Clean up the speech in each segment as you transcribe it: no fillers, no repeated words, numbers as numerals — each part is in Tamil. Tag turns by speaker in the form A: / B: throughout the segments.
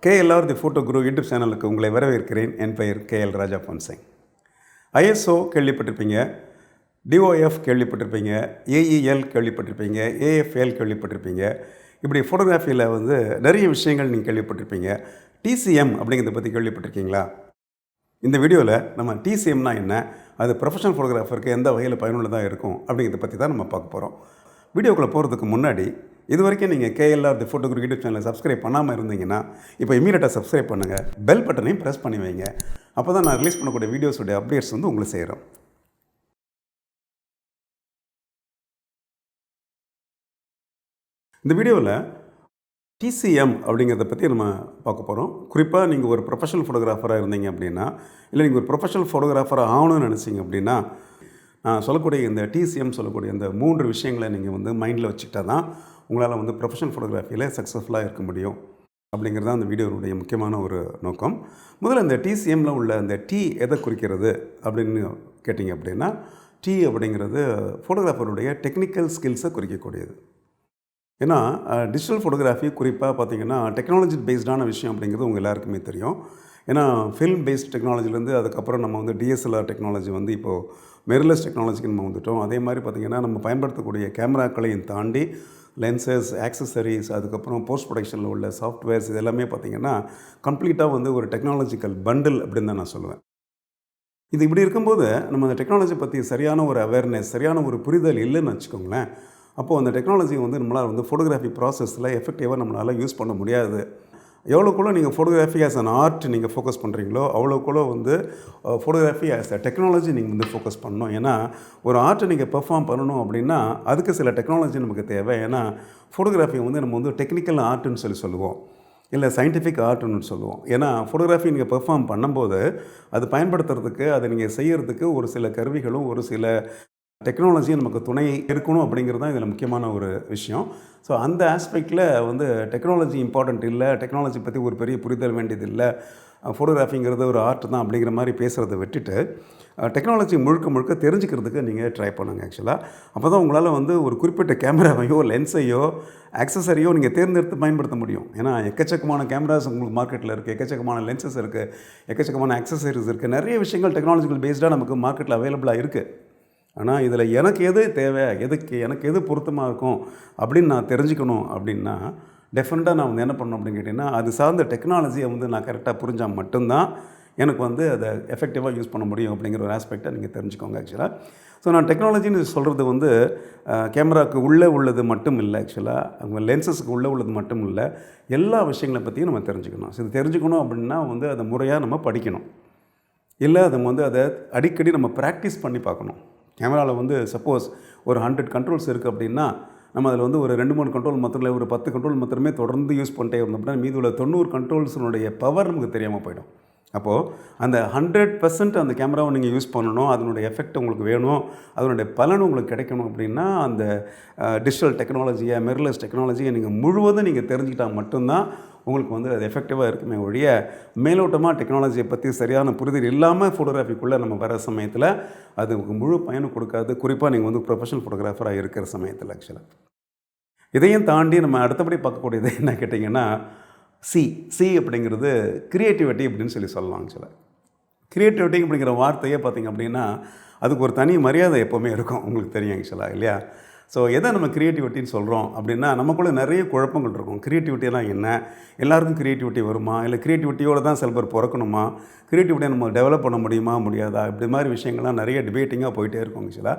A: KLR the photo Guru YouTube சேனலுக்கு உங்களை வரவேற்கிறேன். என் பெயர் KL ராஜா Ponsing. ISO கேள்விப்பட்டிருப்பீங்க, DOF கேள்விப்பட்டிருப்பீங்க, AEL கேள்விப்பட்டிருப்பீங்க, AFL கேள்விப்பட்டிருப்பீங்க. இப்படி ஃபோட்டோகிராஃபியில் நிறைய விஷயங்கள் நீங்கள் கேள்விப்பட்டிருப்பீங்க. TCM அப்படிங்கிறத பற்றி கேள்விப்பட்டிருக்கீங்களா? இந்த வீடியோவில் நம்ம TCMனா என்ன, அது ப்ரொஃபஷனல் ஃபோட்டோகிராஃபருக்கு எந்த வகையில் பயனுள்ளதாக இருக்கும் அப்படிங்கிறத பற்றி தான் நம்ம பார்க்க போகிறோம். வீடியோக்குள்ளே போகிறதுக்கு முன்னாடி இது வரைக்கும் நீங்கள் KLR the photo Guru YouTube சேனலை சப்ஸ்கிரைப் பண்ணாமல் இருந்தீங்கன்னா இப்போ இமீடியட்டாக சப்ஸ்கிரைப் பண்ணுங்கள், பெல் பட்டனையும் ப்ரெஸ் பண்ணி வைங்க. அப்போ தான் நான் ரிலீஸ் பண்ணக்கூடிய வீடியோஸோடைய அப்டேட்ஸ் உங்களுக்கு சேரும். இந்த வீடியோவில் TCM அப்படிங்கிறத பற்றி நம்ம பார்க்க போகிறோம். குறிப்பாக நீங்கள் ஒரு ப்ரொஃபஷனல் ஃபோட்டோகிராஃபராக இருந்தீங்க அப்படின்னா, இல்லை நீங்கள் ஒரு ப்ரொஃபஷனல் ஃபோட்டோகிராஃபராக ஆகணும்னு நினச்சிங்க அப்படின்னா, நான் சொல்லக்கூடிய இந்த TCM சொல்லக்கூடிய இந்த 3 விஷயங்களை நீங்கள் மைண்டில் வச்சுக்கிட்டா தான் உங்களால் ப்ரொஃபஷனல் ஃபோட்டோகிராஃபியில் சக்ஸஸ்ஃபுல்லாக இருக்க முடியும் அப்படிங்கிறது தான் அந்த வீடியோனுடைய முக்கியமான ஒரு நோக்கம். முதல்ல இந்த TCMல உள்ள அந்த T எதை குறிக்கிறது அப்படின்னு கேட்டிங்க அப்படின்னா, T அப்படிங்கிறது ஃபோட்டோகிராஃபருடைய டெக்னிக்கல் ஸ்கில்ஸை குறிக்கக்கூடியது. ஏன்னா டிஜிட்டல் ஃபோட்டோகிராஃபி குறிப்பாக பார்த்திங்கன்னா டெக்னாலஜி பேஸ்டான விஷயம் அப்படிங்கிறது உங்கள் எல்லாருக்குமே தெரியும். ஏன்னா ஃபில்ம் பேஸ்ட் டெக்னாலஜிலேருந்து அதுக்கப்புறம் நம்ம DSLR டெக்னாலஜி இப்போது மிரர்லெஸ் டெக்னாலஜிக்கு நம்ம வந்துவிட்டோம். அதே மாதிரி பார்த்திங்கன்னா நம்ம பயன்படுத்தக்கூடிய கேமராக்களையும் தாண்டி லென்சஸ், ஆக்சசரிஸ், அதுக்கப்புறம் போஸ்ட் ப்ரொடக்ஷனில் உள்ள சாஃப்ட்வேர்ஸ் இது எல்லாமே பார்த்திங்கன்னா கம்ப்ளீட்டாக ஒரு டெக்னாலஜிக்கல் பண்டில் அப்படின்னு தான் நான் சொல்லுவேன். இது இப்படி இருக்கும்போது நம்ம அந்த டெக்னாலஜி பற்றி சரியான ஒரு அவேர்னஸ், சரியான ஒரு புரிதல் இல்லைன்னு வச்சுக்கோங்களேன். அப்போது அந்த டெக்னாலஜி நம்மளால் ஃபோட்டோகிராஃபி ப்ராசஸில் எஃபெக்டிவாக நம்மளால் யூஸ் பண்ண முடியாது. எவ்வளோக்குள்ள நீங்கள் ஃபோட்டோகிராஃபி ஆஸ் அன் ஆர்ட் நீங்கள் ஃபோக்கஸ் பண்ணுறீங்களோ அவ்வளோக்குள்ள ஃபோட்டோகிராஃபி ஆஸ் அ டெக்னாலஜி நீங்கள் ஃபோக்கஸ் பண்ணணும். ஏன்னா ஒரு ஆர்ட்டை நீங்கள் பெர்ஃபார்ம் பண்ணணும் அப்படின்னா அதுக்கு சில டெக்னாலஜி நமக்கு தேவை. ஏன்னா ஃபோட்டோகிராஃபி நம்ம டெக்னிக்கல் ஆர்ட்டுன்னு சொல்லுவோம், இல்லை சயின்டிஃபிக் ஆர்ட்டுன்னு சொல்லுவோம். ஏன்னா ஃபோட்டோகிராஃபி நீங்கள் பெர்ஃபார்ம் பண்ணும்போது அது பயன்படுத்துறதுக்கு, அதை நீங்கள் செய்கிறதுக்கு ஒரு சில கருவிகளும் ஒரு சில டெக்னாலஜியும் நமக்கு துணை இருக்கணும் அப்படிங்கிறது தான் இதில் முக்கியமான ஒரு விஷயம். ஸோ அந்த ஆஸ்பெக்டில் டெக்னாலஜி இம்பார்ட்டண்ட் இல்லை, டெக்னாலஜி பற்றி ஒரு பெரிய புரிதல் வேண்டியது இல்லை, ஃபோட்டோகிராஃபிங்கிறது ஒரு ஆர்ட் தான் அப்படிங்கிற மாதிரி பேசுகிறத விட்டுட்டு டெக்னாலஜி முழுக்க தெரிஞ்சுக்கிறதுக்கு நீங்கள் ட்ரை பண்ணுங்கள். ஆக்சுவலாக அப்போ தான் உங்களால் ஒரு குறிப்பிட்ட கேமராவையோ லென்ஸையோ ஆக்சசரியோ நீங்கள் தேர்ந்தெடுத்து பயன்படுத்த முடியும். ஏன்னா எக்கச்சக்கமான கேமராஸ் உங்களுக்கு மார்க்கெட்டில் இருக்குது, எக்கச்சக்கமான லென்சஸ் இருக்குது, எக்கச்சக்கமான ஆக்சசரிஸ் இருக்குது, நிறைய விஷயங்கள் டெக்னாலஜிக்கல் பேஸ்டாக நமக்கு மார்க்கெட்டில் அவைலபிளாக இருக்குது. ஆனால் இதில் எனக்கு எது தேவை, எனக்கு எது பொருத்தமாக இருக்கும் அப்படின்னு நான் தெரிஞ்சுக்கணும் அப்படின்னா டெஃபினட்டாக நான் என்ன பண்ணணும் அப்படின்னு கேட்டிங்கன்னா, அது சார்ந்த டெக்னாலஜியை நான் கரெக்டாக புரிஞ்சால் மட்டும்தான் எனக்கு அதை எஃபெக்டிவாக யூஸ் பண்ண முடியும் அப்படிங்கிற ஒரு ஆஸ்பெக்டை நீங்கள் தெரிஞ்சுக்கோங்க. ஆக்சுவலாக ஸோ நான் டெக்னாலஜின்னு சொல்கிறது கேமராவுக்கு உள்ளே உள்ளது மட்டும் இல்லை, ஆக்சுவலாக அவங்க லென்சஸ்க்கு உள்ளே உள்ளது மட்டும் இல்லை, எல்லா விஷயங்களை பற்றியும் நம்ம தெரிஞ்சுக்கணும். ஸோ இது தெரிஞ்சுக்கணும் அப்படின்னா அதை முறையாக நம்ம படிக்கணும், இல்லை அதை அடிக்கடி நம்ம ப்ராக்டிஸ் பண்ணி பார்க்கணும். கேமராவில் சப்போஸ் ஒரு 100 கண்ட்ரோல்ஸ் இருக்குது அப்படின்னா நம்ம அதில் ஒரு 2-3 கண்ட்ரோல் மாத்திரம் இல்லை, ஒரு 10 கண்ட்ரோல் மாத்திரமே தொடர்ந்து யூஸ் பண்ணிட்டே இருந்தோம் அப்படின்னா மீதி உள்ள 90 கண்ட்ரோல்ஸினுடைய பவர் நமக்கு தெரியாமல் போயிடும். அப்போது அந்த 100% அந்த கேமராவை நீங்கள் யூஸ் பண்ணணும், அதனுடைய எஃபெக்ட் உங்களுக்கு வேணும், அதனுடைய பலன் உங்களுக்கு கிடைக்கணும் அப்படின்னா அந்த டிஜிட்டல் டெக்னாலஜியை, மிரர்லெஸ் டெக்னாலஜியை நீங்கள் முழுவதும் நீங்கள் தெரிஞ்சுக்கிட்டால் மட்டும்தான் உங்களுக்கு அது எஃபெக்டிவாக இருக்குமே ஒழிய மேலோட்டமாக டெக்னாலஜியை பற்றி சரியான புரிதல் இல்லாமல் ஃபோட்டோகிராஃபிக்குள்ளே நம்ம வர சமயத்தில் அது முழு பயனும் கொடுக்காது. குறிப்பாக நீங்கள் ப்ரொஃபஷனல் ஃபோட்டோகிராஃபராக இருக்கிற சமயத்தில். ஆக்சுவலாக இதையும் தாண்டி நம்ம அடுத்தபடி பார்க்கக்கூடியது என்ன கேட்டிங்கன்னா, சி அப்படிங்கிறது க்ரியேட்டிவிட்டி அப்படின்னு சொல்லலாம். ஆக்சுவலாக க்ரியேட்டிவிட்டி அப்படிங்கிற வார்த்தையே பார்த்திங்க அப்படின்னா அதுக்கு ஒரு தனி மரியாதை எப்போவுமே இருக்கும், உங்களுக்கு தெரியும் ஆக்சுவலாக இல்லையா? ஸோ எதை நம்ம க்ரியேட்டிவிட்டின்னு சொல்கிறோம் அப்படின்னா நமக்குள்ளே நிறைய குழப்பங்கள் இருக்கும். க்ரியேட்டிவிட்டியெல்லாம் என்ன, எல்லாருக்கும் க்ரியேட்டிவிட்டி வருமா, இல்லை க்ரியேட்டிவிட்டியோடு தான் சில பேர் பிறக்கணுமா, க்ரியேட்டிவிட்டியை நம்ம டெவலப் பண்ண முடியுமா முடியாதா, இப்படி மாதிரி விஷயங்கள்லாம் நிறைய டிபேட்டிங்காக போயிட்டே இருக்கும் ஆக்சுவலாக.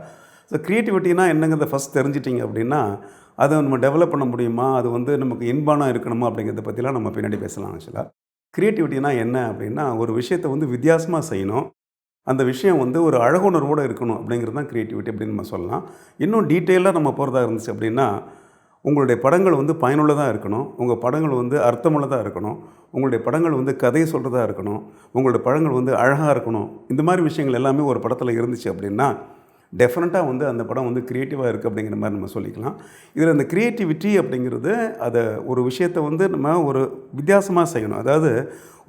A: ஸோ க்ரியேட்டிவிட்டினா என்னங்கிறத ஃபஸ்ட் தெரிஞ்சிட்டிங்க அப்படின்னா அதை நம்ம டெவலப் பண்ண முடியுமா, அது நமக்கு இன்பானாக இருக்கணுமா அப்படிங்கிறத பற்றிலாம் நம்ம பின்னாடி பேசலாம். ஆக்சுவலாக க்ரியேட்டிவிட்டினா என்ன அப்படின்னா ஒரு விஷயத்தை வித்தியாசமாக செய்யணும், அந்த விஷயம் ஒரு அழகுணர்வோடு இருக்கணும் அப்படிங்கிறது தான் க்ரியேட்டிவிட்டி அப்படின்னு நம்ம சொல்லலாம். இன்னும் டீட்டெயிலாக நம்ம போகிறதா இருந்துச்சு அப்படின்னா உங்களுடைய படங்கள் பயனுள்ளதாக இருக்கணும், உங்கள் படங்கள் அர்த்தமுள்ளதாக இருக்கணும், உங்களுடைய படங்கள் கதையை சொல்கிறதா இருக்கணும், உங்களுடைய படங்கள் அழகாக இருக்கணும். இந்த மாதிரி விஷயங்கள் எல்லாமே ஒரு படத்தில் இருந்துச்சு அப்படின்னா டெஃபினட்டாக அந்த படம் க்ரியேட்டிவாக இருக்குது அப்படிங்கிற மாதிரி நம்ம சொல்லிக்கலாம். இதில் இந்த க்ரியேட்டிவிட்டி அப்படிங்கிறது அதை ஒரு விஷயத்தை நம்ம ஒரு வித்தியாசமாக செய்யணும். அதாவது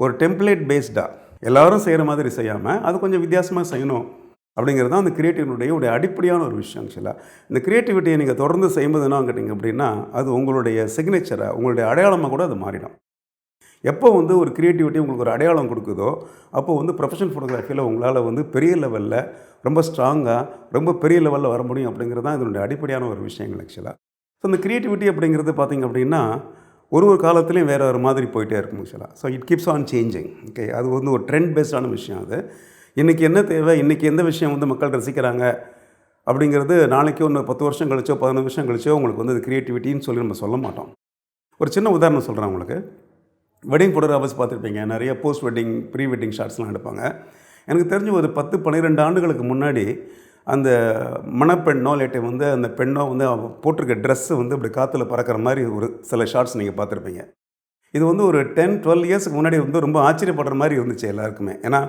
A: ஒரு டெம்ப்ளேட் பேஸ்டாக எல்லோரும் செய்கிற மாதிரி செய்யாமல் அது கொஞ்சம் வித்தியாசமாக செய்யணும் அப்படிங்கிறது தான் அந்த க்ரியேட்டிவினுடைய ஒரு அடிப்படையான ஒரு விஷயம். ஆக்சுவலாக இந்த க்ரியேட்டிவிட்டியை நீங்கள் தொடர்ந்து செய்யும்போது என்ன கேட்டிங்க அப்படின்னா அது உங்களுடைய சிக்னேச்சரை, உங்களுடைய அடையாளமாக கூட அது மாறிடும். எப்போ வந்து ஒரு க்ரியேட்டிவிட்டி உங்களுக்கு ஒரு அடையாளம் கொடுக்குதோ அப்போ வந்து ப்ரொஃபஷனல் ஃபோட்டோகிராஃபியில் உங்களால் வந்து பெரிய லெவலில் ரொம்ப ஸ்ட்ராங்காக ரொம்ப பெரிய லெவலில் வர முடியும் அப்படிங்கிறது தான் இதனுடைய அடிப்படையான ஒரு விஷயங்கள் ஆக்சுவலாக. ஸோ இந்த க்ரியேட்டிவிட்டி அப்படிங்கிறது பார்த்திங்க அப்படின்னா ஒரு காலத்துலேயும் வேறு ஒரு மாதிரி போயிட்டே இருக்கும் ஆக்சுவலாக. So it keeps on changing. Okay, அது வந்து ஒரு ட்ரெண்ட் பேஸ்டான விஷயம். அது இன்றைக்கி என்ன தேவை, இன்றைக்கி எந்த விஷயம் வந்து மக்கள் ரசிக்கிறாங்க அப்படிங்கிறது நாளைக்கு ஒன்று 10 வருஷம் கழிச்சோ 15 வருஷம் கழிச்சோ உங்களுக்கு வந்து அது க்ரியேட்டிவிட்டின்னு சொல்லி நம்ம சொல்ல மாட்டோம். ஒரு சின்ன உதாரணம் சொல்கிறேன் உங்களுக்கு. வெட்டிங் ஃபோட்டோகிராஃபர்ஸ் பார்த்துருப்பீங்க, நிறைய போஸ்ட் வெட்டிங் ப்ரீ வெட்டிங் ஷாட்ஸ்லாம் எடுப்பாங்க. எனக்கு தெரிஞ்சு ஒரு 10-12 ஆண்டுகளுக்கு முன்னாடி அந்த மணப்பெண்ணோ இல்லாட்டி வந்து அந்த பெண்ணோ வந்து போட்டிருக்க ட்ரெஸ்ஸு வந்து இப்படி காற்றுல பறக்கிற மாதிரி ஒரு சில ஷார்ட்ஸ் நீங்கள் பார்த்துருப்பீங்க. இது வந்து ஒரு 10-12 இயர்ஸுக்கு முன்னாடி வந்து ரொம்ப ஆச்சரியப்படுற மாதிரி இருந்துச்சு எல்லாருக்குமே. ஏன்னா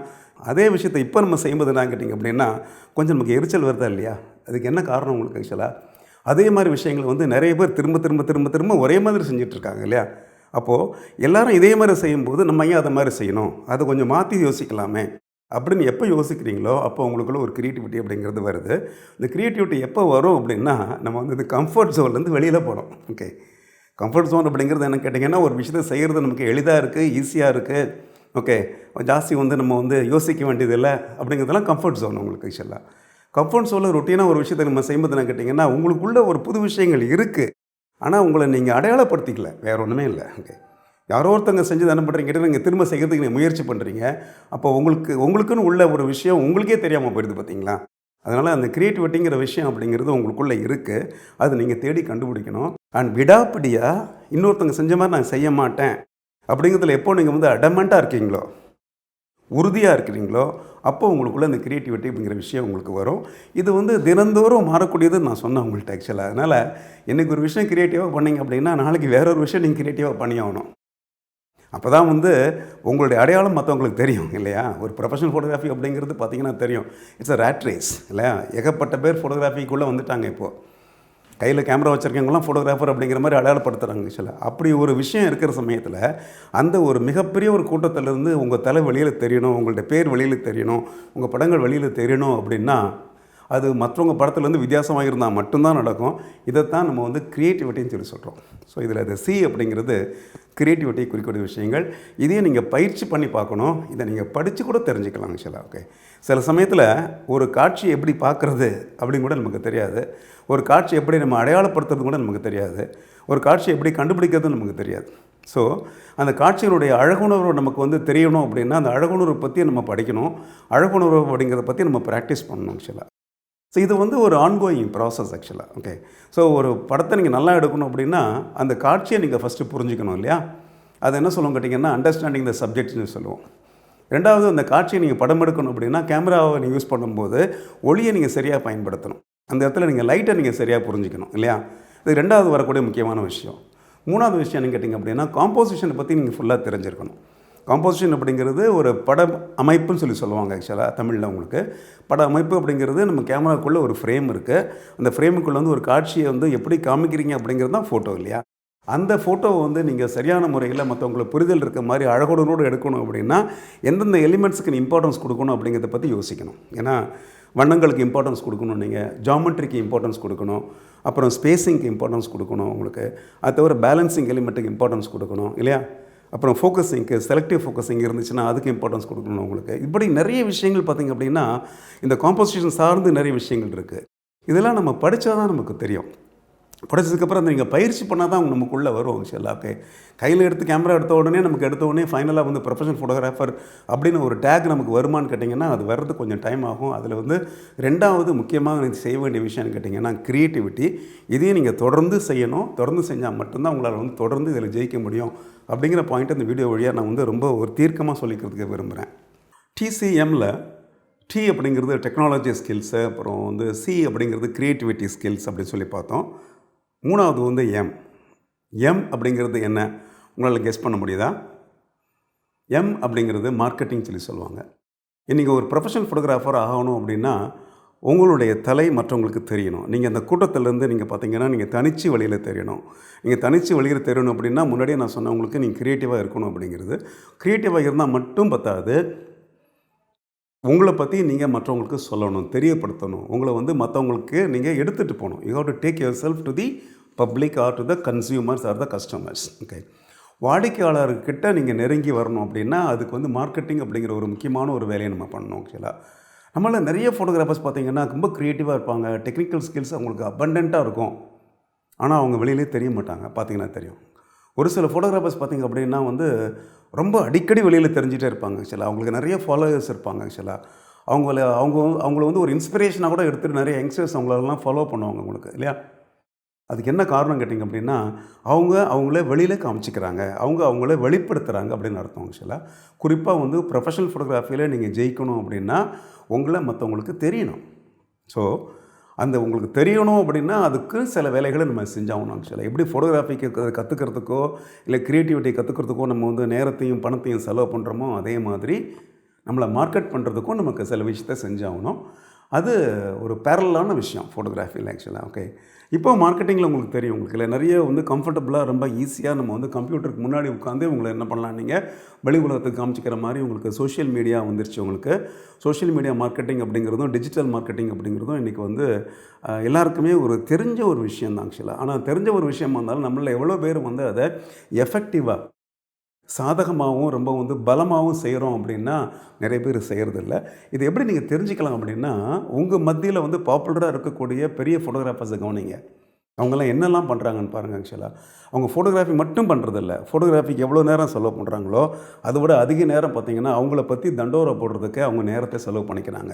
A: அதே விஷயத்தை இப்போ நம்ம செய்யும்போது என்ன கேட்டிங்க அப்படின்னா கொஞ்சம் நமக்கு எரிச்சல் வருதா இல்லையா? அதுக்கு என்ன காரணம் உங்களுக்கு ஆக்சுவலாக? அதே மாதிரி விஷயங்களை வந்து நிறைய பேர் திரும்ப திரும்ப திரும்ப திரும்ப ஒரே மாதிரி செஞ்சிட்ருக்காங்க இல்லையா? அப்போது எல்லோரும் இதே மாதிரி செய்யும்போது நம்ம ஏன் அதை மாதிரி செய்யணும், அதை கொஞ்சம் மாற்றி யோசிக்கலாமே அப்படின்னு எப்போ யோசிக்கிறீங்களோ அப்போ உங்களுக்குள்ள ஒரு க்ரியேட்டிவிட்டி அப்படிங்கிறது வருது. இந்த க்ரியேட்டிவிட்டி எப்போ வரும் அப்படின்னா நம்ம வந்து இந்த கம்ஃபர்ட் ஜோன்லேருந்து வெளியில் போகிறோம். ஓகே, கம்ஃபர்ட் ஜோன் அப்படிங்கிறது என்ன கேட்டிங்கன்னா ஒரு விஷயத்தை செய்கிறது நமக்கு எளிதாக இருக்குது, ஈஸியாக இருக்குது. ஓகே, ஜாஸ்தி வந்து நம்ம வந்து யோசிக்க வேண்டியதில்லை அப்படிங்கிறதெல்லாம் கம்ஃபர்ட் ஜோன் உங்களுக்கு ஆக்சுவலாக. கம்ஃபர்ட் ஜோனில் ரொட்டீனாக ஒரு விஷயத்தை நம்ம செய்யும்போது என்ன கேட்டிங்கன்னா உங்களுக்குள்ள ஒரு புது விஷயங்கள் இருக்குது, ஆனால் உங்களை நீங்கள் அடையாளப்படுத்திக்கல, வேறு ஒன்றுமே இல்லை. ஓகே, யாரோ ஒருத்தங்க செஞ்சு தானே பண்ணுறீங்க, நீங்கள் திரும்ப செய்கிறதுக்கு நீங்கள் முயற்சி பண்ணுறீங்க. அப்போ உங்களுக்குன்னு உள்ள ஒரு விஷயம் உங்களுக்கே தெரியாமல் போயிடுது பார்த்தீங்களா? அதனால் அந்த க்ரியேட்டிவிட்டிங்கிற விஷயம் அப்படிங்கிறது உங்களுக்குள்ளே இருக்குது. அது நீங்கள் தேடி கண்டுபிடிக்கணும். அண்ட் விடாப்பிடியாக இன்னொருத்தங்க செஞ்ச மாதிரி நான் செய்ய மாட்டேன் அப்படிங்கிறதுல எப்போ நீங்கள் வந்து அடமெண்ட்டாக இருக்கீங்களோ, உறுதியாக இருக்கிறீங்களோ, அப்போ உங்களுக்குள்ளே இந்த க்ரியேட்டிவிட்டி அப்படிங்கிற விஷயம் உங்களுக்கு வரும். இது வந்து தினந்தோறும் மாறக்கூடியதுன்னு நான் சொன்னேன் உங்கள்கிட்ட ஆக்சுவலாக. அதனால் இன்றைக்கி ஒரு விஷயம் க்ரியேட்டிவாக பண்ணிங்க அப்படின்னா நாளைக்கு வேற ஒரு விஷயம் நீங்கள் க்ரியேட்டிவாக பண்ணி ஆகணும். அப்போ தான் வந்து உங்களுடைய அடையாளம் மற்றவங்களுக்கு தெரியும் இல்லையா? ஒரு ப்ரொஃபஷனல் ஃபோட்டோகிராஃபி அப்படிங்கிறது பார்த்திங்கன்னா தெரியும், இட்ஸ் அ ரேட் ரேஸ் இல்லையா? ஏகப்பட்ட பேர் ஃபோட்டோகிராஃபிக்குள்ளே வந்துட்டாங்க. இப்போது கையில் கேமரா வச்சுருக்கவங்களாம் ஃபோட்டோகிராஃபர் அப்படிங்கிற மாதிரி அடையாளப்படுத்துகிறாங்க ஆக்சுவலாக. அப்படி ஒரு விஷயம் இருக்கிற சமயத்தில் அந்த ஒரு மிகப்பெரிய ஒரு கூட்டத்திலேருந்து உங்கள் தலை வெளியில் தெரியணும், உங்களுடைய பேர் வெளியில் தெரியணும், உங்கள் படங்கள் வெளியில் தெரியணும் அப்படின்னா அது மற்றவங்க படத்துலேருந்து வித்தியாசமாக இருந்தால் மட்டும்தான் நடக்கும். இதைத்தான் நம்ம வந்து க்ரியேட்டிவிட்டின்னு சொல்லி சொல்கிறோம். ஸோ இதில் அது சி அப்படிங்கிறது க்ரியேட்டிவிட்டியை குறிக்கக்கூடிய விஷயங்கள். இதையும் நீங்கள் பயிற்சி பண்ணி பார்க்கணும். இதை நீங்கள் படித்து கூட தெரிஞ்சுக்கலாம் ஆக்சுவலாக. ஓகே, சில சமயத்தில் ஒரு காட்சி எப்படி பார்க்குறது அப்படின்னு கூட நமக்கு தெரியாது. ஒரு காட்சி எப்படி நம்ம அடையாளப்படுத்துறது கூட நமக்கு தெரியாது. ஒரு காட்சி எப்படி கண்டுபிடிக்கிறதுன்னு நமக்கு தெரியாது. ஸோ அந்த காட்சியினுடைய அழகுணர்வு நமக்கு வந்து தெரியணும் அப்படின்னா அந்த அழகுணர்வை பற்றி நம்ம படிக்கணும். அழகுணர்வு அப்படிங்கிறத பற்றி நம்ம ப்ராக்டிஸ் பண்ணணும் ஆக்சுவலாக. ஸோ இது வந்து ஒரு ஆன்கோயிங் ப்ராசஸ் ஆக்சுவலாக. ஓகே, ஸோ ஒரு படத்தை நீங்கள் நல்லா எடுக்கணும் அப்படின்னா அந்த காட்சியை நீங்கள் ஃபஸ்ட்டு புரிஞ்சுக்கணும் இல்லையா? அது என்ன சொல்லுவோம் கேட்டிங்கன்னா அண்டர்ஸ்டாண்டிங் த சப்ஜெக்ட்னு சொல்லுவோம். ரெண்டாவது, அந்த காட்சியை நீங்கள் படம் எடுக்கணும் அப்படின்னா கேமராவை நீங்கள் யூஸ் பண்ணும்போது ஒளியை நீங்கள் சரியாக பயன்படுத்தணும். அந்த இடத்துல நீங்கள் லைட்டை நீங்கள் சரியாக புரிஞ்சிக்கணும் இல்லையா? இது ரெண்டாவது வரக்கூடிய முக்கியமான விஷயம். மூணாவது விஷயம் என்ன கேட்டிங்க அப்படின்னா காம்போசிஷனை பற்றி நீங்கள் ஃபுல்லாக தெரிஞ்சிருக்கணும். காம்போசிஷன் அப்படிங்கிறது ஒரு பட அமைப்புன்னு சொல்லி சொல்லுவாங்க ஆக்சுவலாக தமிழில். உங்களுக்கு பட அமைப்பு அப்படிங்கிறது நம்ம கேமராக்குள்ளே ஒரு ஃப்ரேம் இருக்குது. அந்த ஃப்ரேமுக்குள்ளே வந்து ஒரு காட்சியை வந்து எப்படி காமிக்கிறீங்க அப்படிங்கிறது தான் ஃபோட்டோ இல்லையா? அந்த ஃபோட்டோவை வந்து நீங்கள் சரியான முறையில் மற்றவங்களுக்கு புரிதல் இருக்க மாதிரி அழகுடனோடு எடுக்கணும் அப்படின்னா எந்தெந்த எலிமெண்ட்ஸுக்கு இம்பார்ட்டன்ஸ் கொடுக்கணும் அப்படிங்கிறத பற்றி யோசிக்கணும். ஏன்னா வண்ணங்களுக்கு இம்பார்ட்டன்ஸ் கொடுக்கணும், நீங்கள் ஜாமெட்ரிக்கு இம்பார்ட்டன்ஸ் கொடுக்கணும், அப்புறம் ஸ்பேஸிங்க்கு இம்பார்ட்டன்ஸ் கொடுக்கணும் உங்களுக்கு. அது தவிர பேலன்சிங் எலிமெண்ட்டுக்கு இம்பார்ட்டன்ஸ் கொடுக்கணும் இல்லையா? அப்புறம் ஃபோக்கஸிங்க்கு செலக்டிவ் ஃபோக்கஸிங் இருந்துச்சுன்னா அதுக்கு இம்பார்ட்டன்ஸ் கொடுக்கணும் உங்களுக்கு. இப்படி நிறைய விஷயங்கள் பார்த்திங்க அப்படின்னா இந்த காம்போசிஷன் சார்ந்து நிறைய விஷயங்கள் இருக்குது. இதெல்லாம் நம்ம படித்தா தான் நமக்கு தெரியும். படித்ததுக்கப்புறம் அந்த நீங்கள் பயிற்சி பண்ணால் தான் நமக்குள்ளே வரும் ஆக்சுவலாக. ஓகே, கையில் எடுத்து கேமரா எடுத்த உடனே ஃபைனலாக வந்து ப்ரொஃபஷனல் ஃபோட்டோகிராஃபர் அப்படின்னு ஒரு டேக் நமக்கு வருமானு கேட்டிங்கன்னா அது வர்றது கொஞ்சம் டைம் ஆகும். அதில் வந்து ரெண்டாவது முக்கியமாக நீங்கள் செய்ய வேண்டிய விஷயம்னு கேட்டிங்கன்னா க்ரியேட்டிவிட்டி. இதையும் நீங்கள் தொடர்ந்து செய்யணும். தொடர்ந்து செஞ்சால் மட்டும்தான் உங்களால் வந்து தொடர்ந்து இதில் ஜெயிக்க முடியும் அப்படிங்கிற பாயிண்ட்டை இந்த வீடியோ வழியாக நான் வந்து ரொம்ப ஒரு தீர்க்கமாக சொல்லிக்கிறதுக்கு விரும்புகிறேன். TCMல டி அப்படிங்கிறது டெக்னாலஜி ஸ்கில்ஸு, அப்புறம் வந்து சி அப்படிங்கிறது க்ரியேட்டிவிட்டி ஸ்கில்ஸ் அப்படின்னு சொல்லி பார்த்தோம். மூணாவது வந்து எம் அப்படிங்கிறது என்ன உங்களால் கெஸ் பண்ண முடியுதா? எம் அப்படிங்கிறது மார்க்கெட்டிங் சொல்லி சொல்லுவாங்க. இன்றைக்கி ஒரு ப்ரொஃபஷனல் ஃபோட்டோகிராஃபர் ஆகணும் அப்படின்னா உங்களுடைய தலை மற்றவங்களுக்கு தெரியணும். நீங்கள் அந்த கூட்டத்திலேருந்து நீங்கள் பார்த்தீங்கன்னா நீங்கள் தனிச்சு வழியில் தெரியணும். நீங்கள் தனிச்சு வழியில் தெரியணும் அப்படின்னா முன்னாடியே நான் சொன்னேன் உங்களுக்கு நீங்கள் க்ரியேட்டிவாக இருக்கணும் அப்படிங்கிறது. க்ரியேட்டிவாக இருந்தால் மட்டும் பத்தாது, உங்களை பற்றி நீங்கள் மற்றவங்களுக்கு சொல்லணும், தெரியப்படுத்தணும். உங்களை வந்து மற்றவங்களுக்கு நீங்கள் எடுத்துகிட்டு போகணும். You have to take your self to the public or to the consumers or the customers. Okay, வாடிக்கையாளர்கிட்ட நீங்கள் நெருங்கி வரணும் அப்படின்னா அதுக்கு வந்து மார்க்கெட்டிங் அப்படிங்கிற ஒரு முக்கியமான ஒரு வேலையை நம்ம பண்ணணும் ஆக்சுவலாக. நம்மள நிறைய ஃபோட்டோகிராஃபர்ஸ் பார்த்திங்கன்னா ரொம்ப க்ரியேட்டிவாக இருப்பாங்க, டெக்னிக்கல் ஸ்கில்ஸ் அவங்களுக்கு அபண்டண்ட்டாக இருக்கும். ஆனால் அவங்க வெளியிலே தெரிய மாட்டாங்க. பார்த்திங்கன்னா தெரியும். ஒரு சில ஃபோட்டோகிராஃபர்ஸ் பார்த்திங்க அப்படின்னா வந்து ரொம்ப அடிக்கடி வெளியில் தெரிஞ்சிட்டே இருப்பாங்க ஆக்சுவலாக. அவங்களுக்கு நிறைய ஃபாலோவர்ஸ் இருப்பாங்க ஆக்சுவலாக. அவங்கள வந்து ஒரு இன்ஸ்பிரேஷனாக கூட எடுத்துகிட்டு நிறைய யங்ஸ்டர்ஸ் அவங்களெல்லாம் ஃபாலோ பண்ணுவாங்க உங்களுக்கு இல்லையா? அதுக்கு என்ன காரணம் கேட்டிங்க அப்படின்னா, அவங்களே வெளியில் காமிச்சிக்கிறாங்க, அவங்களே வெளிப்படுத்துகிறாங்க அப்படின்னு அர்த்தம் ஆக்சுவலாக. குறிப்பாக வந்து ப்ரொஃபஷனல் ஃபோட்டோகிராஃபியில் நீங்கள் ஜெயிக்கணும் அப்படின்னா உங்களை மற்றவங்களுக்கு தெரியணும். ஸோ அந்த உங்களுக்கு தெரியணும் அப்படின்னா அதுக்கு சில வேலைகளை நம்ம செஞ்சாகணும் ஆக்சுவலாக. எப்படி ஃபோட்டோகிராஃபிக்கு கற்றுக்கிறதுக்கோ இல்லை க்ரியேட்டிவிட்டி கற்றுக்கிறதுக்கோ நம்ம வந்து நேரத்தையும் பணத்தையும் செலவு பண்ணுறோமோ அதே மாதிரி நம்மளை மார்க்கெட் பண்ணுறதுக்கும் நமக்கு சில விஷயத்த செஞ்சாகணும். அது ஒரு பேரலான விஷயம் ஃபோட்டோகிராஃபியில் ஆக்சுவலாக. ஓகே, இப்போ மார்க்கெட்டிங்கில் உங்களுக்கு தெரியும், உங்களுக்கு இல்லை நிறைய வந்து கம்ஃபர்டபுளாக ரொம்ப ஈஸியாக நம்ம வந்து கம்ப்யூட்டருக்கு முன்னாடி உட்காந்து உங்களை என்ன பண்ணலாம், நீங்கள் வெளி உலகத்துக்கு காமிச்சிக்கிற மாதிரி உங்களுக்கு சோஷியல் மீடியா வந்துருச்சு. உங்களுக்கு சோஷியல் மீடியா மார்க்கெட்டிங் அப்படிங்கிறதும் டிஜிட்டல் மார்க்கெட்டிங் அப்படிங்கிறதும் இன்றைக்கி வந்து எல்லாருக்குமே ஒரு தெரிஞ்ச ஒரு விஷயம் தான் ஆக்சுவலாக. ஆனால் தெரிஞ்ச ஒரு விஷயமா இருந்தாலும் நம்மளில் எவ்வளோ பேர் வந்து அதை எஃபெக்டிவாக சாதகமாகவும் ரொம்ப வந்து பலமாகவும் செய்கிறோம் அப்படின்னா நிறைய பேர் செய்கிறதில்ல. இது எப்படி நீங்கள் தெரிஞ்சுக்கலாம் அப்படின்னா, உங்கள் மத்தியில் வந்து பாப்புலராக இருக்கக்கூடிய பெரிய ஃபோட்டோகிராஃபர்ஸை கவனிங்க. அவங்கெல்லாம் என்னெல்லாம் பண்ணுறாங்கன்னு பாருங்கள் ஆக்சுவலாக. அவங்க ஃபோட்டோகிராஃபி மட்டும் பண்ணுறதில்ல, ஃபோட்டோகிராஃபிக்கு எவ்வளோ நேரம் செலவு பண்ணுறாங்களோ அதை விட அதிக நேரம் பார்த்திங்கன்னா அவங்கள பற்றி தண்டோரா போடுறதுக்கு அவங்க நேரத்தை செலவு பண்ணிக்கிறாங்க.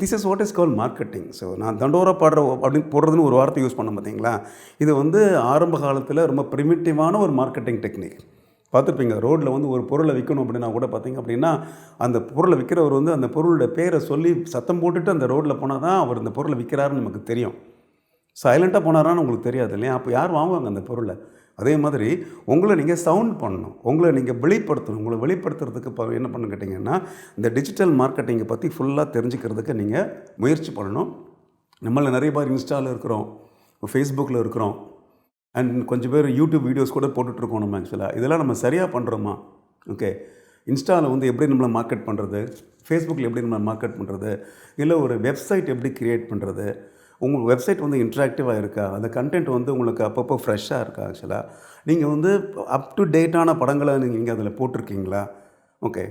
A: This is what is call marketing. So நான் தண்டோரா அப்படின்னு போடுறதுன்னு ஒரு வார்த்தை யூஸ் பண்ண பார்த்தீங்களா, இது வந்து ஆரம்ப காலத்தில் ரொம்ப ப்ரிமிட்டிவான ஒரு மார்க்கெட்டிங் டெக்னிக். பார்த்துருப்பீங்க, ரோட்டில் வந்து ஒரு பொருளை விற்கணும் அப்படின்னா கூட பார்த்திங்க அப்படின்னா அந்த பொருளை விற்கிறவர் வந்து அந்த பொருளோட பேரை சொல்லி சத்தம் போட்டுட்டு அந்த ரோட்டில் போனால் தான் அவர் இந்த பொருளை விற்கிறாருன்னு நமக்கு தெரியும். சைலண்ட்டாக போனாரான்னு உங்களுக்கு தெரியாது இல்லையா? அப்போ யார் வாங்குவாங்க அந்த பொருளை? அதே மாதிரி உங்களை நீங்கள் சவுண்ட் பண்ணணும், உங்களை நீங்கள் வெளிப்படுத்தணும். உங்களை வெளிப்படுத்துறதுக்கு இப்போ என்ன பண்ணு கேட்டிங்கன்னா இந்த டிஜிட்டல் மார்க்கெட்டிங்கை பற்றி ஃபுல்லாக தெரிஞ்சுக்கிறதுக்கு நீங்கள் முயற்சி பண்ணணும். நம்மள நிறைய பேர் இன்ஸ்டாவில் இருக்கிறோம், ஃபேஸ்புக்கில் இருக்கிறோம், அண்ட் கொஞ்சம் பேர் யூடியூப் வீடியோஸ் கூட போட்டுட்ருக்கோம் நம்ம ஆக்சுவலாக. இதெல்லாம் நம்ம சரியாக பண்ணுறோமா? ஓகே, இன்ஸ்டாவில் வந்து எப்படி நம்மளை மார்க்கெட் பண்ணுறது, ஃபேஸ்புக்கில் எப்படி நம்மளை மார்க்கெட் பண்ணுறது, இல்லை ஒரு வெப்சைட் எப்படி க்ரியேட் பண்ணுறது, உங்கள் வெப்சைட் வந்து இன்ட்ராக்டிவாக இருக்கா, அந்த கண்டென்ட் வந்து உங்களுக்கு அப்பப்போ ஃப்ரெஷ்ஷாக இருக்கா ஆக்சுவலாக, நீங்கள் வந்து அப் டு டேட்டான படங்களை நீங்கள் அதில் போட்டிருக்கீங்களா? ஓகே,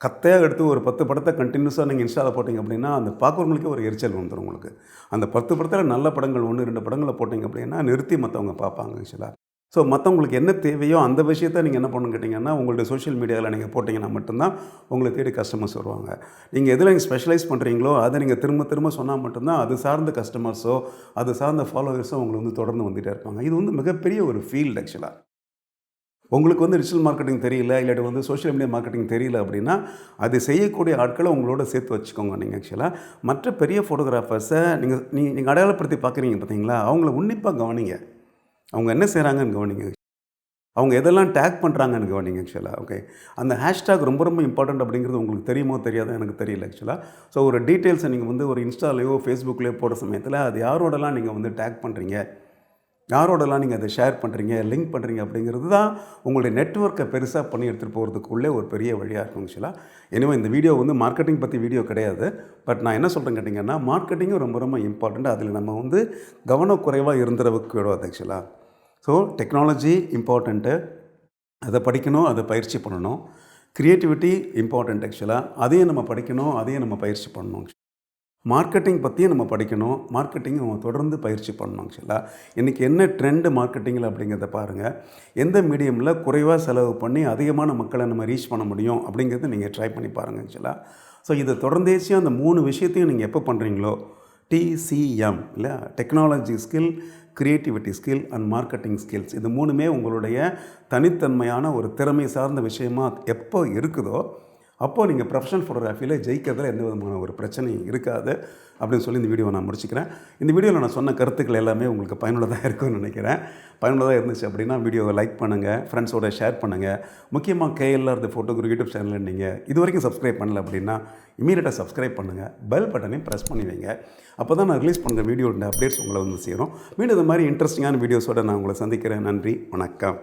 A: கத்தையாக எடுத்து ஒரு 10 படத்தை கண்டினியூஸாக நீங்கள் இன்ஸ்டாவில் போட்டிங்க அப்படின்னா அந்த பார்க்குறவங்களுக்கே ஒரு எரிச்சல் வந்துடும் உங்களுக்கு. அந்த 10 படத்தில் நல்ல படங்கள் 1-2 படங்களை போட்டிங்க அப்படின்னா நிறுத்தி மற்றவங்க பார்ப்பாங்க ஆக்சுவலாக. ஸோ மற்றவங்களுக்கு என்ன தேவையோ அந்த விஷயத்தை நீங்கள் என்ன பண்ணணும்னு கேட்டிங்கன்னா உங்களுடைய சோஷியல் மீடியாவில் நீங்கள் போட்டிங்கன்னா மட்டும்தான் உங்களை தேடி கஸ்டமர்ஸ் வருவாங்க. நீங்கள் எதில் நீங்கள் ஸ்பெஷலைஸ் பண்ணுறீங்களோ அதை நீங்கள் திரும்ப திரும்ப சொன்னால் மட்டும்தான் அது சார்ந்த கஸ்டமர்ஸோ அது சார்ந்த ஃபாலோவர்ஸோ உங்களை வந்து தொடர்ந்து வந்துகிட்டே இருப்பாங்க. இது வந்து மிகப்பெரிய ஒரு ஃபீல்டு ஆக்சுவலாக. உங்களுக்கு வந்து டிஜிட்டல் மார்க்கெட்டிங் தெரியல, இல்லாட்டி வந்து சோஷியல் மீடியா மார்க்கெட்டிங் தெரியல அப்படின்னா அது செய்யக்கூடிய ஆட்களை உங்களோட சேர்த்து வச்சுக்கோங்க. நீங்கள் ஆக்சுவலாக மற்ற பெரிய ஃபோட்டோகிராஃபர்ஸை நீங்கள் அடையாளப்படுத்தி பார்க்குறீங்க பார்த்தீங்களா, அவங்கள உன்னிப்பாக கவனிங்க. அவங்க என்ன செய்கிறாங்கன்னு கவனிங்க, அவங்க எதெல்லாம் டேக் பண்ணுறாங்கன்னு கவனிங்க ஆக்சுவலாக. ஓகே, அந்த ஹேஷ்டேக் ரொம்ப ரொம்ப இம்பார்ட்டண்ட் அப்படிங்கிறது உங்களுக்கு தெரியுமோ தெரியாதோ எனக்கு தெரியல ஆக்சுவலாக. ஸோ ஒரு டீட்டெயில்ஸை நீங்கள் வந்து ஒரு இன்ஸ்டாலேயோ ஃபேஸ்புக்லேயோ போடுற சமயத்தில் அது யாரோடலாம் நீங்கள் வந்து டேக் பண்ணுறீங்க, யாரோடலாம் நீங்கள் அதை ஷேர் பண்ணுறீங்க, லிங்க் பண்ணுறீங்க அப்படிங்கிறது தான் உங்களுடைய நெட்வொர்க்கை பெருசாக பண்ணி எடுத்துகிட்டு போகிறதுக்குள்ளே ஒரு பெரிய வழியாக இருக்கும் ஆக்சுவலாக. எனவே இந்த வீடியோ வந்து மார்க்கெட்டிங் பற்றி வீடியோ கிடையாது. பட் நான் என்ன சொல்கிறேன் கேட்டிங்கன்னா மார்க்கெட்டிங்கும் ரொம்ப ரொம்ப இம்பார்ட்டண்ட். அதில் நம்ம வந்து கவனக்குறைவாக இருந்துறவுக்கு விடுவது ஆக்சுவலாக. ஸோ டெக்னாலஜி இம்பார்ட்டண்ட்டு, அதை படிக்கணும், அதை பயிற்சி பண்ணணும். க்ரியேட்டிவிட்டி இம்பார்ட்டண்ட் ஆக்சுவலாக, அதையும் நம்ம படிக்கணும், அதையும் நம்ம பயிற்சி பண்ணணும். மார்க்கெட்டிங் பற்றியும் நம்ம படிக்கணும், மார்க்கெட்டிங் நம்ம தொடர்ந்து பயிற்சி பண்ணணும் ஆக்சுவலாக. இன்றைக்கி என்ன ட்ரெண்டு மார்க்கெட்டிங்கில் அப்படிங்கிறத பாருங்கள். எந்த மீடியமில் குறைவாக செலவு பண்ணி அதிகமான மக்களை நம்ம ரீச் பண்ண முடியும் அப்படிங்கிறத நீங்கள் ட்ரை பண்ணி பாருங்கள் ஆக்சுவலாக. ஸோ இதை தொடர்ந்தேசியாக அந்த 3 விஷயத்தையும் நீங்கள் எப்போ பண்ணுறீங்களோ, TCM இல்லை, technology skill, creativity skill and marketing skills, இது 3மே உங்களுடைய தனித்தன்மையான ஒரு திறமை சார்ந்த விஷயமாக எப்போ இருக்குதோ அப்போது நீங்கள் ப்ரொஃபஷனல் ஃபோட்டோகிராஃபியில் ஜெயிக்கிறதுல எந்த விதமான ஒரு பிரச்சனையும் இருக்காது அப்படின்னு சொல்லி இந்த வீடியோவை நான் முடிச்சுக்கிறேன். இந்த வீடியோவில் நான் சொன்ன கருத்துக்கள் எல்லாமே உங்களுக்கு பயனுள்ளதாக இருக்கும்னு நினைக்கிறேன். பயனுள்ளதாக இருந்துச்சு அப்படின்னா வீடியோவை லைக் பண்ணுங்கள், ஃப்ரெண்ட்ஸோட ஷேர் பண்ணுங்கள். முக்கியமாக KLR தி ஃபோட்டோகிராஃபி யூடியூப் சேனலில் நீங்கள் இது வரைக்கும் சப்ஸ்கிரைப் பண்ணல அப்படின்னா இமீடியட்டாக சப்ஸ்கிரைப் பண்ணுங்கள், பெல் பட்டனையும் ப்ரெஸ் பண்ணி வைங்க. அப்போ தான் நான் ரிலீஸ் பண்ணுற வீடியோட அப்டேட்ஸ் உங்களை வந்து சேரும். மீண்டும் இந்த மாதிரி இன்ட்ரெஸ்டிங்கான வீடியோஸோடு நான் உங்களை சந்திக்கிறேன். நன்றி, வணக்கம்.